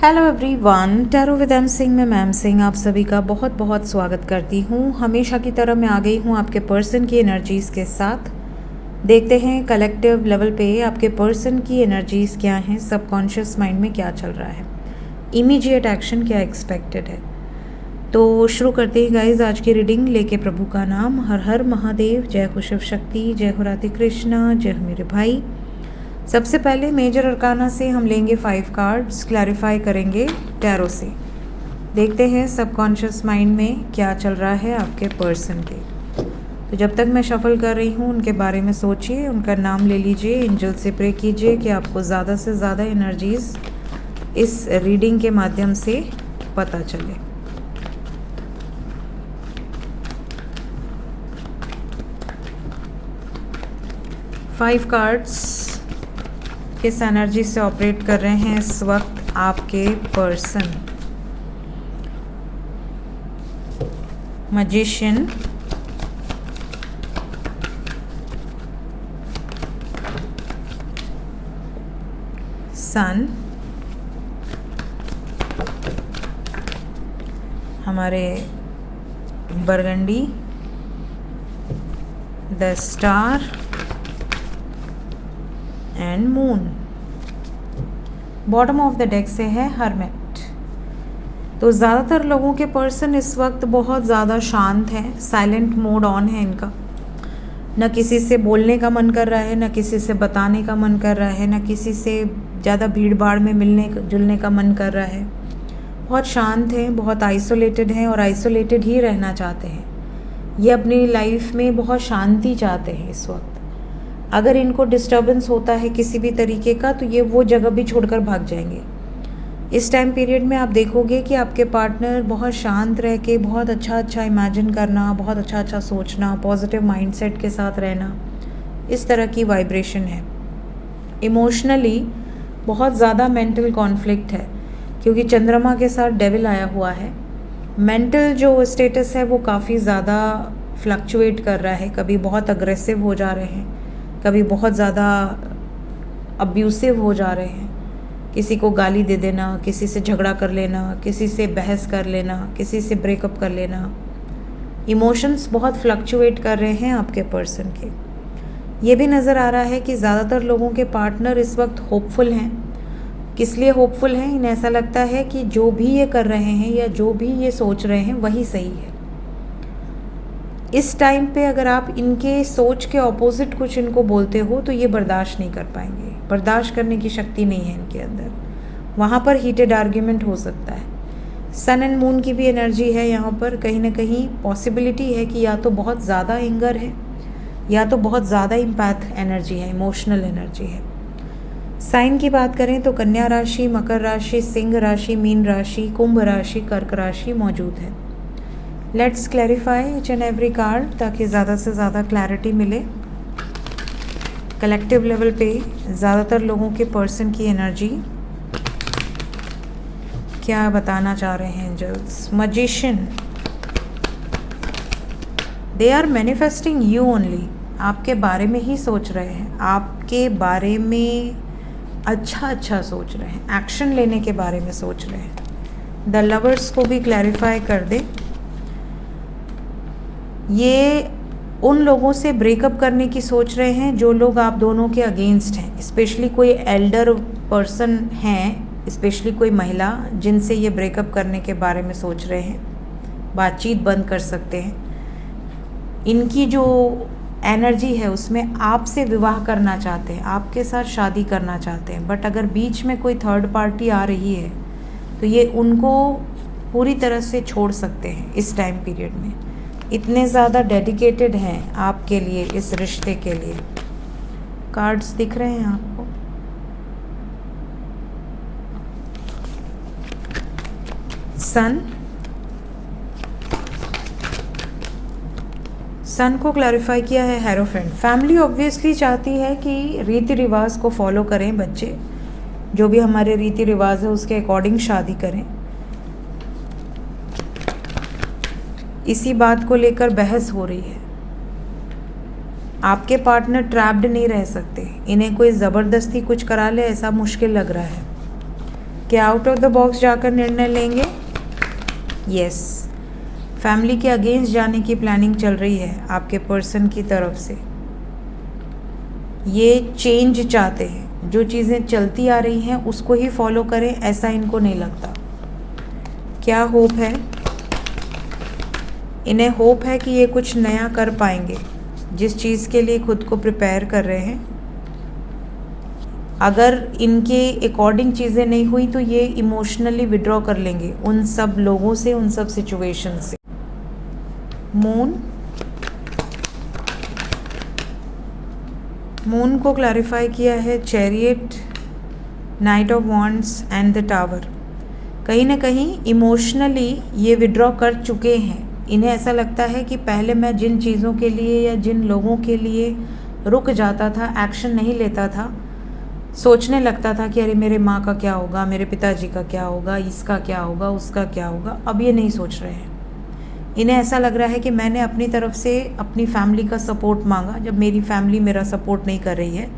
Hello everyone, tarot with M Singh में ma'am Singh आप सभी का बहुत बहुत स्वागत करती हूँ। हमेशा की तरह मैं आ गई हूँ आपके पर्सन की एनर्जीज़ के साथ। देखते हैं कलेक्टिव लेवल पे आपके पर्सन की एनर्जीज़ क्या हैं, सबकॉन्शियस माइंड में क्या चल रहा है, इमीडिएट एक्शन क्या एक्सपेक्टेड है। तो शुरू करते हैं गाइज आज की रीडिंग लेके प्रभु का नाम। हर हर महादेव, जय हो शिव शक्ति, जय हो राधे कृष्णा, जय हो मेरे भाई। सबसे पहले मेजर अरकाना से हम लेंगे 5 कार्ड्स, क्लैरिफाई करेंगे टैरो से। देखते हैं सबकॉन्शियस माइंड में क्या चल रहा है आपके पर्सन के। तो जब तक मैं शफल कर रही हूँ उनके बारे में सोचिए, उनका नाम ले लीजिए, एंजल से प्रे कीजिए कि आपको ज़्यादा से ज़्यादा एनर्जीज़ इस रीडिंग के माध्यम से पता चले। फाइव कार्ड्स किस एनर्जी से ऑपरेट कर रहे हैं इस वक्त आपके पर्सन। मैजिशियन, सन, हमारे burgundy, the star and moon. Bottom of the deck से है हरमिट। तो ज़्यादातर लोगों के पर्सन इस वक्त बहुत ज़्यादा शांत हैं, साइलेंट मोड ऑन है इनका। न किसी से बोलने का मन कर रहा है, न किसी से बताने का मन कर रहा है, न किसी से ज़्यादा भीड़ भाड़ में मिलने जुलने का मन कर रहा है। बहुत शांत हैं, बहुत आइसोलेटेड हैं और आइसोलेटेड ही रहना चाहते हैं। ये अपनी लाइफ में बहुत शांति चाहते हैं इस वक्त। अगर इनको डिस्टर्बेंस होता है किसी भी तरीके का तो ये वो जगह भी छोड़कर भाग जाएंगे। इस टाइम पीरियड में आप देखोगे कि आपके पार्टनर बहुत शांत रह के बहुत अच्छा इमेजिन करना, बहुत अच्छा सोचना, पॉजिटिव माइंडसेट के साथ रहना, इस तरह की वाइब्रेशन है। इमोशनली बहुत ज़्यादा मेंटल कॉन्फ्लिक्ट है क्योंकि चंद्रमा के साथ डेविल आया हुआ है। मेंटल जो स्टेटस है वो काफ़ी ज़्यादा फ्लक्चुएट कर रहा है। कभी बहुत अग्रेसिव हो जा रहे हैं, कभी बहुत ज़्यादा अब्यूसिव हो जा रहे हैं। किसी को गाली दे देना, किसी से झगड़ा कर लेना, किसी से बहस कर लेना, किसी से ब्रेकअप कर लेना। इमोशंस बहुत फ्लक्चुएट कर रहे हैं आपके पर्सन के। ये भी नज़र आ रहा है कि ज़्यादातर लोगों के पार्टनर इस वक्त होपफुल हैं। किस लिए होपफुल हैं? इन्हें ऐसा लगता है कि जो भी ये कर रहे हैं या जो भी ये सोच रहे हैं वही सही है। इस टाइम पे अगर आप इनके सोच के ऑपोजिट कुछ इनको बोलते हो तो ये बर्दाश्त नहीं कर पाएंगे। बर्दाश्त करने की शक्ति नहीं है इनके अंदर। वहाँ पर हीटेड आर्ग्यूमेंट हो सकता है। सन एंड मून की भी एनर्जी है यहाँ पर। कहीं ना कहीं पॉसिबिलिटी है कि या तो बहुत ज़्यादा एंगर है या तो बहुत ज़्यादा इम्पैथ एनर्जी है, इमोशनल एनर्जी है। साइन की बात करें तो कन्या राशि, मकर राशि, सिंह राशि, मीन राशि, कुंभ राशि, कर्क राशि मौजूद है। Let's clarify each and every card ताकि ज़्यादा से ज़्यादा क्लैरिटी मिले। कलेक्टिव लेवल पे ज़्यादातर लोगों के पर्सन की एनर्जी क्या बताना चाह रहे हैं angels. Magician, they are manifesting you only. आपके बारे में ही सोच रहे हैं, आपके बारे में अच्छा सोच रहे हैं, एक्शन लेने के बारे में सोच रहे हैं। द लवर्स को भी क्लैरिफाई कर दे। ये उन लोगों से ब्रेकअप करने की सोच रहे हैं जो लोग आप दोनों के अगेंस्ट हैं। स्पेशली कोई एल्डर पर्सन हैं, स्पेशली कोई महिला जिनसे ये ब्रेकअप करने के बारे में सोच रहे हैं, बातचीत बंद कर सकते हैं। इनकी जो एनर्जी है उसमें आपसे विवाह करना चाहते हैं, आपके साथ शादी करना चाहते हैं। बट अगर बीच में कोई थर्ड पार्टी आ रही है तो ये उनको पूरी तरह से छोड़ सकते हैं इस टाइम पीरियड में। इतने ज़्यादा डेडिकेटेड हैं आपके लिए, इस रिश्ते के लिए। कार्ड्स दिख रहे हैं आपको। सन को क्लैरिफाई किया है हेरोफेंट। फैमिली ऑब्वियसली चाहती है कि रीति रिवाज को फॉलो करें बच्चे, जो भी हमारे रीति रिवाज है उसके अकॉर्डिंग शादी करें। इसी बात को लेकर बहस हो रही है। आपके पार्टनर ट्रैप्ड नहीं रह सकते, इन्हें कोई ज़बरदस्ती कुछ करा ले ऐसा मुश्किल लग रहा है। क्या आउट ऑफ द बॉक्स जाकर निर्णय लेंगे? यस, फैमिली के अगेंस्ट जाने की प्लानिंग चल रही है आपके पर्सन की तरफ से। ये चेंज चाहते हैं, जो चीज़ें चलती आ रही हैं उसको ही फॉलो करें, ऐसा इनको नहीं लगता। क्या होप है? इन्हें होप है कि ये कुछ नया कर पाएंगे, जिस चीज़ के लिए खुद को प्रिपेयर कर रहे हैं। अगर इनके अकॉर्डिंग चीज़ें नहीं हुई तो ये इमोशनली विड्रॉ कर लेंगे उन सब लोगों से, उन सब सिचुएशन से। मून को क्लैरिफाई किया है chariot, night of wands and the tower. कहीं ना कहीं इमोशनली ये विड्रॉ कर चुके हैं। इन्हें ऐसा लगता है कि पहले मैं जिन चीज़ों के लिए या जिन लोगों के लिए रुक जाता था, एक्शन नहीं लेता था, सोचने लगता था कि अरे मेरे माँ का क्या होगा, मेरे पिताजी का क्या होगा, इसका क्या होगा, उसका क्या होगा, अब ये नहीं सोच रहे हैं। इन्हें ऐसा लग रहा है कि मैंने अपनी तरफ से अपनी फैमिली का सपोर्ट मांगा, जब मेरी फैमिली मेरा सपोर्ट नहीं कर रही है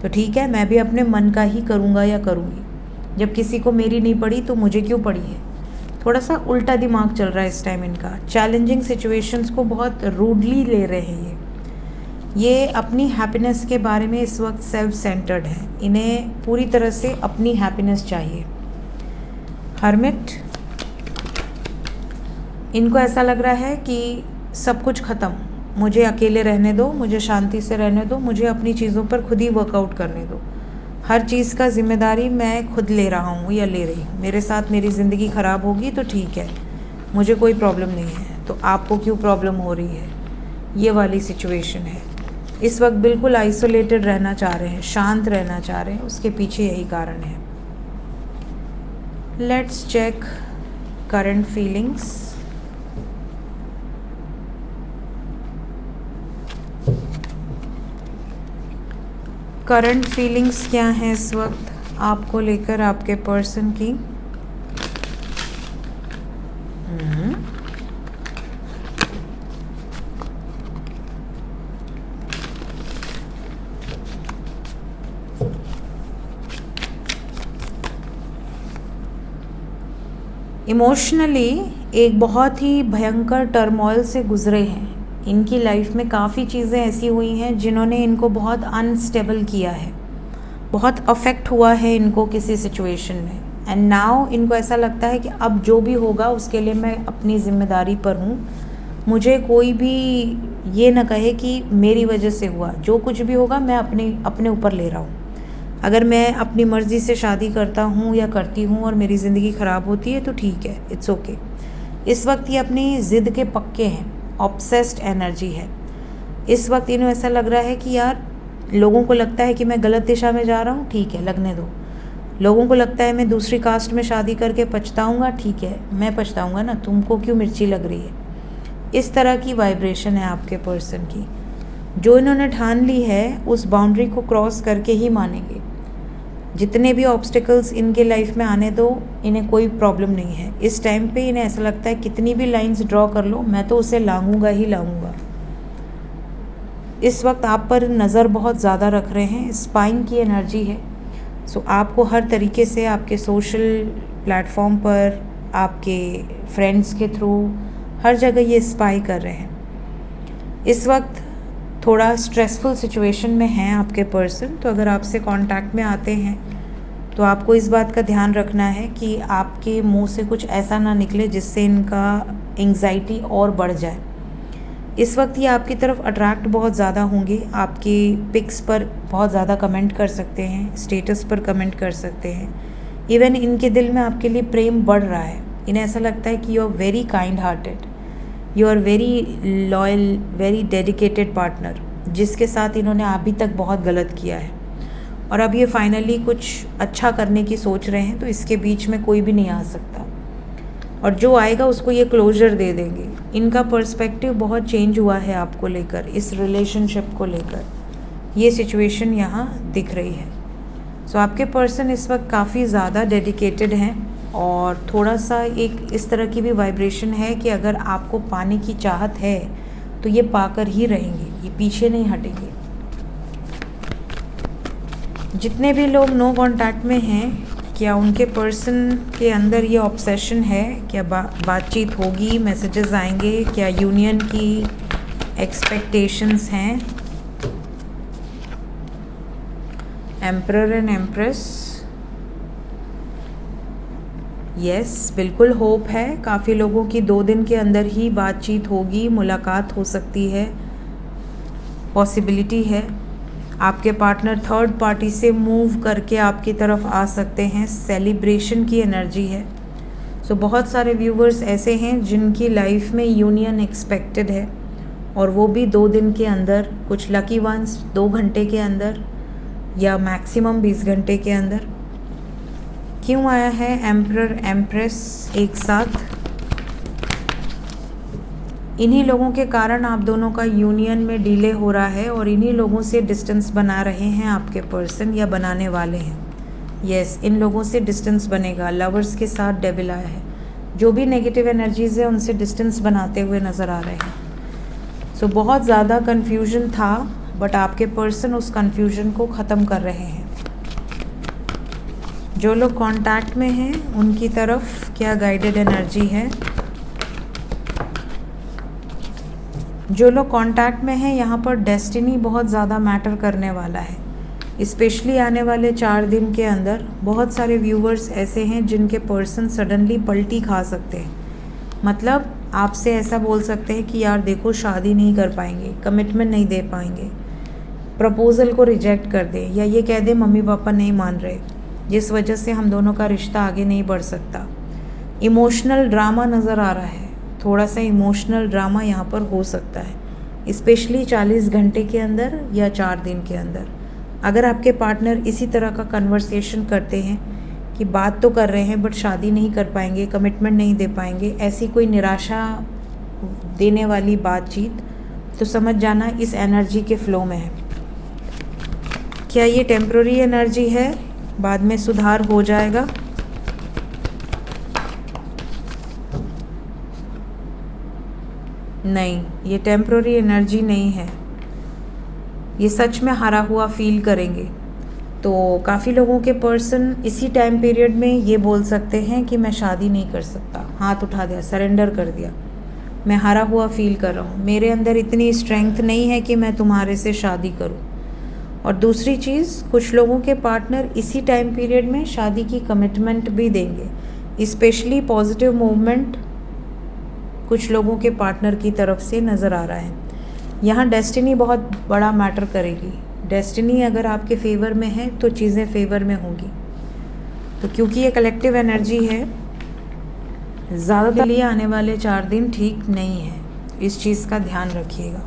तो ठीक है, मैं भी अपने मन का ही करूँगा या करूँगी। जब किसी को मेरी नहीं पड़ी तो मुझे क्यों पड़ी है। थोड़ा सा उल्टा दिमाग चल रहा है इस टाइम इनका। चैलेंजिंग सिचुएशंस को बहुत रूडली ले रहे हैं ये अपनी हैप्पीनेस के बारे में इस वक्त सेल्फ सेंटर्ड है। इन्हें पूरी तरह से अपनी हैप्पीनेस चाहिए। हर्मिट, इनको ऐसा लग रहा है कि सब कुछ ख़त्म, मुझे अकेले रहने दो, मुझे शांति से रहने दो, मुझे अपनी चीज़ों पर खुद ही वर्कआउट करने दो। हर चीज़ का जिम्मेदारी मैं खुद ले रहा हूँ या ले रही हूँ। मेरे साथ मेरी ज़िंदगी ख़राब होगी तो ठीक है, मुझे कोई प्रॉब्लम नहीं है, तो आपको क्यों प्रॉब्लम हो रही है। ये वाली सिचुएशन है। इस वक्त बिल्कुल आइसोलेटेड रहना चाह रहे हैं, शांत रहना चाह रहे हैं, उसके पीछे यही कारण है। Let's check current feelings. Current feelings क्या हैं इस वक्त आपको लेकर, आपके पर्सन की। इमोशनली एक बहुत ही भयंकर टर्मोइल से गुजरे हैं। इनकी लाइफ में काफ़ी चीज़ें ऐसी हुई हैं जिन्होंने इनको बहुत अनस्टेबल किया है, बहुत अफेक्ट हुआ है इनको किसी सिचुएशन में। एंड नाउ इनको ऐसा लगता है कि अब जो भी होगा उसके लिए मैं अपनी ज़िम्मेदारी पर हूँ। मुझे कोई भी ये ना कहे कि मेरी वजह से हुआ, जो कुछ भी होगा मैं अपने ऊपर ले रहा हूँ। अगर मैं अपनी मर्ज़ी से शादी करता हूँ या करती हूँ और मेरी ज़िंदगी ख़राब होती है तो ठीक है, इट्स ओके। इस वक्त ये अपनी ज़िद के पक्के हैं, ऑब्सेस्ड एनर्जी है। इस वक्त इन्हें ऐसा लग रहा है कि यार लोगों को लगता है कि मैं गलत दिशा में जा रहा हूँ, ठीक है लगने दो। लोगों को लगता है मैं दूसरी कास्ट में शादी करके पछताऊँगा, ठीक है मैं पछताऊँगा ना, तुमको क्यों मिर्ची लग रही है। इस तरह की वाइब्रेशन है आपके पर्सन की। जो इन्होंने ठान ली है उस बाउंड्री को क्रॉस करके ही मानेंगे। जितने भी ऑब्स्टिकल्स इनके लाइफ में आने दो, इन्हें कोई प्रॉब्लम नहीं है। इस टाइम पे इन्हें ऐसा लगता है कितनी भी लाइंस ड्रॉ कर लो, मैं तो उसे लाऊंगा ही लाऊंगा। इस वक्त आप पर नज़र बहुत ज़्यादा रख रहे हैं, स्पाइंग की एनर्जी है। सो आपको हर तरीके से आपके सोशल प्लेटफॉर्म पर, आपके फ्रेंड्स के थ्रू, हर जगह ये स्पाई कर रहे हैं। इस वक्त थोड़ा स्ट्रेसफुल सिचुएशन में हैं आपके पर्सन, तो अगर आपसे कांटेक्ट में आते हैं तो आपको इस बात का ध्यान रखना है कि आपके मुंह से कुछ ऐसा ना निकले जिससे इनका एंग्जाइटी और बढ़ जाए। इस वक्त ये आपकी तरफ अट्रैक्ट बहुत ज़्यादा होंगे, आपके पिक्स पर बहुत ज़्यादा कमेंट कर सकते हैं, स्टेटस पर कमेंट कर सकते हैं। इवन इनके दिल में आपके लिए प्रेम बढ़ रहा है। इन्हें ऐसा लगता है कि you are very kind hearted, you are very loyal, very dedicated partner, जिसके साथ इन्होंने अभी तक बहुत गलत किया है और अब ये फाइनली कुछ अच्छा करने की सोच रहे हैं। तो इसके बीच में कोई भी नहीं आ सकता और जो आएगा उसको ये क्लोजर दे देंगे। इनका पर्सपेक्टिव बहुत चेंज हुआ है आपको लेकर, इस रिलेशनशिप को लेकर। ये सिचुएशन यहाँ दिख रही है। सो आपके पर्सन इस वक्त काफ़ी ज़्यादा डेडिकेटेड हैं और थोड़ा सा एक इस तरह की भी वाइब्रेशन है कि अगर आपको पाने की चाहत है तो ये पाकर ही रहेंगे, ये पीछे नहीं हटेंगे। जितने भी लोग नो कांटेक्ट में हैं, क्या उनके पर्सन के अंदर ये ऑब्सेशन है? क्या बातचीत होगी, मैसेजेस आएंगे? क्या यूनियन की एक्सपेक्टेशंस हैं? एम्परर एंड एम्प्रेस, यस, बिल्कुल होप है। काफ़ी लोगों की 2 दिन के अंदर ही बातचीत होगी, मुलाकात हो सकती है, पॉसिबिलिटी है। आपके पार्टनर थर्ड पार्टी से मूव करके आपकी तरफ आ सकते हैं, सेलिब्रेशन की एनर्जी है। सो बहुत सारे व्यूवर्स ऐसे हैं जिनकी लाइफ में यूनियन एक्सपेक्टेड है, और वो भी 2 दिन के अंदर। कुछ लकी वंस 2 घंटे के अंदर या मैक्सिमम 20 घंटे के अंदर। क्यों आया है एम्परर एम्प्रेस एक साथ? इन्हीं लोगों के कारण आप दोनों का यूनियन में डिले हो रहा है, और इन्हीं लोगों से डिस्टेंस बना रहे हैं आपके पर्सन, या बनाने वाले हैं। यस, इन लोगों से डिस्टेंस बनेगा। लवर्स के साथ डेविल आया है। जो भी नेगेटिव एनर्जीज है उनसे डिस्टेंस बनाते हुए नज़र आ रहे हैं। सो बहुत ज़्यादा कन्फ्यूजन था, बट आपके पर्सन उस कन्फ्यूजन को ख़त्म कर रहे हैं। जो लोग कांटेक्ट में हैं उनकी तरफ क्या गाइडेड एनर्जी है? जो लोग कांटेक्ट में हैं, यहाँ पर डेस्टिनी बहुत ज़्यादा मैटर करने वाला है। स्पेशली आने वाले 4 दिन के अंदर बहुत सारे व्यूवर्स ऐसे हैं जिनके पर्सन सडनली पलटी खा सकते हैं। मतलब आपसे ऐसा बोल सकते हैं कि यार देखो, शादी नहीं कर पाएंगे, कमिटमेंट नहीं दे पाएंगे, प्रपोज़ल को रिजेक्ट कर दें, या ये कह दें मम्मी पापा नहीं मान रहे, जिस वजह से हम दोनों का रिश्ता आगे नहीं बढ़ सकता। इमोशनल ड्रामा नज़र आ रहा है। थोड़ा सा इमोशनल ड्रामा यहाँ पर हो सकता है, स्पेशली 40 घंटे के अंदर या 4 दिन के अंदर। अगर आपके पार्टनर इसी तरह का कन्वर्सेशन करते हैं कि बात तो कर रहे हैं बट शादी नहीं कर पाएंगे, कमिटमेंट नहीं दे पाएंगे, ऐसी कोई निराशा देने वाली बातचीत, तो समझ जाना इस एनर्जी के फ्लो में है। क्या ये टेम्प्रेरी एनर्जी है? बाद में सुधार हो जाएगा। नहीं, ये टेम्प्रेरी एनर्जी नहीं है। ये सच में हारा हुआ फील करेंगे। तो काफ़ी लोगों के पर्सन इसी टाइम पीरियड में ये बोल सकते हैं कि मैं शादी नहीं कर सकता, हाथ उठा दिया, सरेंडर कर दिया, मैं हारा हुआ फील कर रहा हूँ, मेरे अंदर इतनी स्ट्रेंथ नहीं है कि मैं तुम्हारे से शादी करूँ। और दूसरी चीज़, कुछ लोगों के पार्टनर इसी टाइम पीरियड में शादी की कमिटमेंट भी देंगे। स्पेशली पॉजिटिव मूवमेंट कुछ लोगों के पार्टनर की तरफ से नज़र आ रहा है। यहाँ डेस्टिनी बहुत बड़ा मैटर करेगी। डेस्टिनी अगर आपके फेवर में है तो चीज़ें फेवर में होंगी। तो क्योंकि ये कलेक्टिव एनर्जी है, ज़्यादातर लिए आने वाले 4 दिन ठीक नहीं है, इस चीज़ का ध्यान रखिएगा।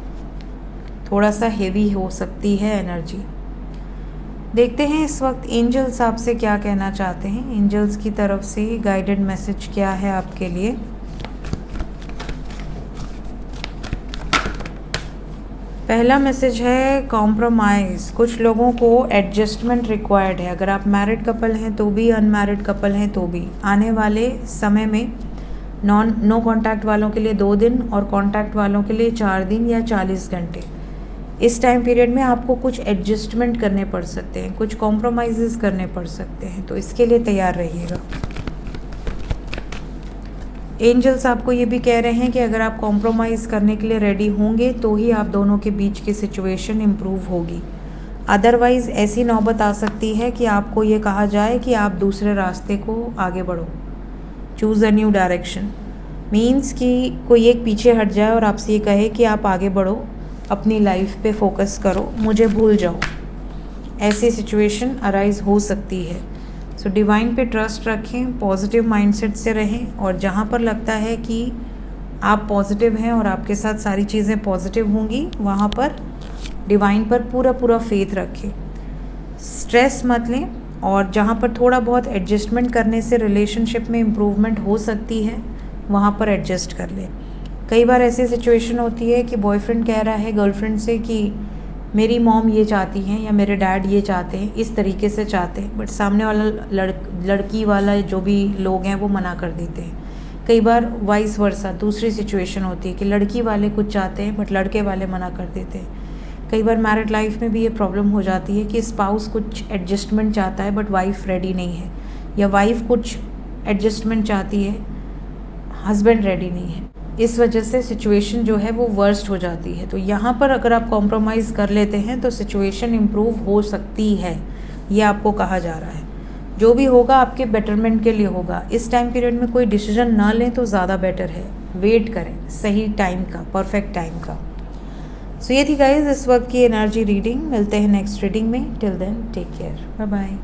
थोड़ा सा हेवी हो सकती है एनर्जी। देखते हैं इस वक्त एंजल्स आपसे क्या कहना चाहते हैं। एंजल्स की तरफ से गाइडेड मैसेज क्या है आपके लिए। पहला मैसेज है कॉम्प्रोमाइज़। कुछ लोगों को एडजस्टमेंट रिक्वायर्ड है। अगर आप मैरिड कपल हैं तो भी, अनमैरिड कपल हैं तो भी, आने वाले समय में नो कांटेक्ट वालों के लिए 2 दिन और कांटेक्ट वालों के लिए 4 दिन या 40 घंटे। इस टाइम पीरियड में आपको कुछ एडजस्टमेंट करने पड़ सकते हैं, कुछ कॉम्प्रोमाइज़ करने पड़ सकते हैं, तो इसके लिए तैयार रहिएगा। एंजल्स आपको ये भी कह रहे हैं कि अगर आप कॉम्प्रोमाइज़ करने के लिए रेडी होंगे तो ही आप दोनों के बीच की सिचुएशन इम्प्रूव होगी। अदरवाइज़ ऐसी नौबत आ सकती है कि आपको ये कहा जाए कि आप दूसरे रास्ते को आगे बढ़ो, choose a new direction. Means कि कोई एक पीछे हट जाए और आपसे ये कहे कि आप आगे बढ़ो, अपनी लाइफ पे फोकस करो, मुझे भूल जाओ। ऐसी सिचुएशन अराइज हो सकती है। सो डिवाइन पे ट्रस्ट रखें, पॉजिटिव माइंडसेट से रहें, और जहाँ पर लगता है कि आप पॉजिटिव हैं और आपके साथ सारी चीज़ें पॉजिटिव होंगी, वहाँ पर डिवाइन पर पूरा फेथ रखें। स्ट्रेस मत लें, और जहाँ पर थोड़ा बहुत एडजस्टमेंट करने से रिलेशनशिप में इम्प्रूवमेंट हो सकती है, वहाँ पर एडजस्ट कर लें। कई बार ऐसी सिचुएशन होती है कि बॉयफ्रेंड कह रहा है गर्लफ्रेंड से कि मेरी मॉम ये चाहती हैं या मेरे डैड ये चाहते हैं, इस तरीके से चाहते हैं, बट सामने वाला लड़की वाला जो भी लोग हैं वो मना कर देते हैं। कई बार वाइस वर्सा दूसरी सिचुएशन होती है कि लड़की वाले कुछ चाहते हैं बट लड़के वाले मना कर देते हैं। कई बार मैरिड लाइफ में भी ये प्रॉब्लम हो जाती है कि स्पाउस कुछ एडजस्टमेंट चाहता है बट वाइफ रेडी नहीं है। या वाइफ कुछ एडजस्टमेंट चाहती है, हस्बैंड रेडी नहीं है, इस वजह से सिचुएशन जो है वो वर्स्ट हो जाती है। तो यहाँ पर अगर आप कॉम्प्रोमाइज़ कर लेते हैं तो सिचुएशन इम्प्रूव हो सकती है, ये आपको कहा जा रहा है। जो भी होगा आपके बेटरमेंट के लिए होगा। इस टाइम पीरियड में कोई डिसीजन ना लें तो ज़्यादा बेटर है, वेट करें सही टाइम का, परफेक्ट टाइम का। सो ये थी गाइज इस वक्त की एनर्जी रीडिंग। मिलते हैं नेक्स्ट रीडिंग में। Till then take care, bye bye.